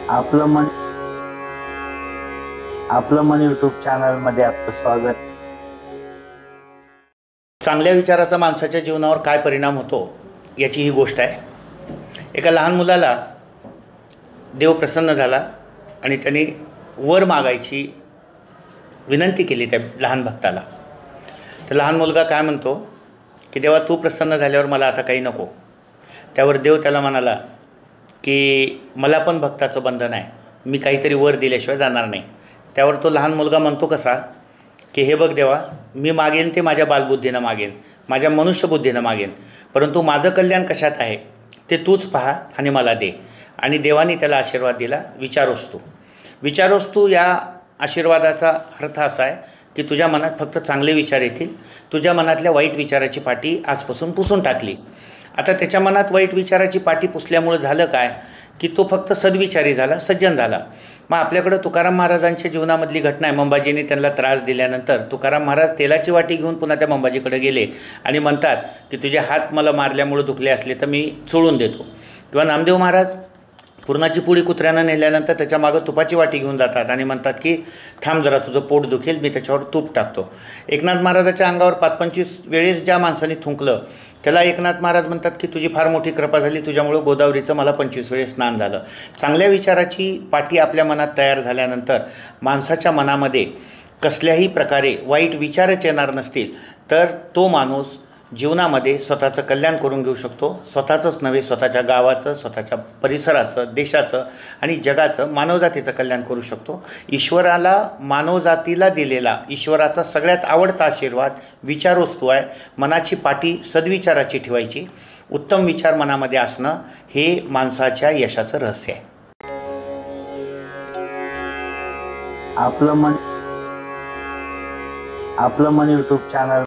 आपलं मन आपलं मन यूट्यूब चॅनलमध्ये आपलं स्वागत. चांगल्या विचाराचा माणसाच्या जीवनावर काय परिणाम होतो याची ही गोष्ट आहे. एका लहान मुलाला देव प्रसन्न झाला आणि त्यांनी वर मागायची विनंती केली त्या लहान भक्ताला. तर लहान मुलगा काय म्हणतो की देवा, तू प्रसन्न झाल्यावर मला आता काही नको. त्यावर देव त्याला म्हणाला की मला पण भक्ताचं बंधन आहे, मी काहीतरी वर दिल्याशिवाय जाणार नाही. त्यावर तो लहान मुलगा म्हणतो कसा की हे बघ देवा, मी मागेन ते माझ्या बालबुद्धीनं मागेन, माझ्या मनुष्यबुद्धीनं मागेन, परंतु माझं कल्याण कशात आहे ते तूच पहा आणि मला दे. आणि देवाने त्याला आशीर्वाद दिला, विचारोस्तू. विचारोस्तू या आशीर्वादाचा अर्थ असा आहे की तुझ्या मनात फक्त चांगले विचार येतील. तुझ्या मनातल्या वाईट विचाराची पाटी आजपासून पुसून टाकली. आता त्याच्या मनात वाईट विचाराची पाटी पुसल्यामुळे झालं काय की तो फक्त सद्विचारी झाला, सज्जन झाला. मग आपल्याकडं तुकाराम महाराजांच्या जीवनामधली घटना आहे. मंबाजींनी त्यांना त्रास दिल्यानंतर तुकाराम महाराज तेलाची वाटी घेऊन पुन्हा त्या मंबाजीकडे गेले आणि म्हणतात की तुझे हात मला मारल्यामुळे दुखले असले तर मी चोळून देतो. किंवा नामदेव महाराज पुरणाची पुडी कुत्र्यानं नेल्यानंतर त्याच्या मागं तुपाची वाटी घेऊन जातात आणि म्हणतात की थांब जरा, तुझं पोट दुखेल, मी त्याच्यावर तूप टाकतो. एकनाथ महाराजाच्या अंगावर 25-25 वेळेस ज्या माणसाने थुंकलं त्याला एकनाथ महाराज म्हणतात की तुझी फार मोठी कृपा झाली, तुझ्यामुळं गोदावरीचं मला 25 वेळेस स्नान झालं. चांगल्या विचाराची पाटी आपल्या मनात तयार झाल्यानंतर माणसाच्या मनामध्ये कसल्याही प्रकारे वाईट विचारच येणार नसतील तर तो माणूस जीवनामध्ये स्वतःचं कल्याण करून घेऊ शकतो. स्वतःचंच नव्हे, स्वतःच्या गावाचं, स्वतःच्या परिसराचं, देशाचं आणि जगाचं, मानवजातीचं कल्याण करू शकतो. ईश्वराला मानवजातीला दिलेला ईश्वराचा सगळ्यात आवडता आशीर्वाद विचारोस्तू आहे. मनाची पाटी सद्विचाराची ठेवायची, उत्तम विचार मनामध्ये असणं हे माणसाच्या यशाचं रहस्य आहे. आपलं मन यूट्यूब चॅनल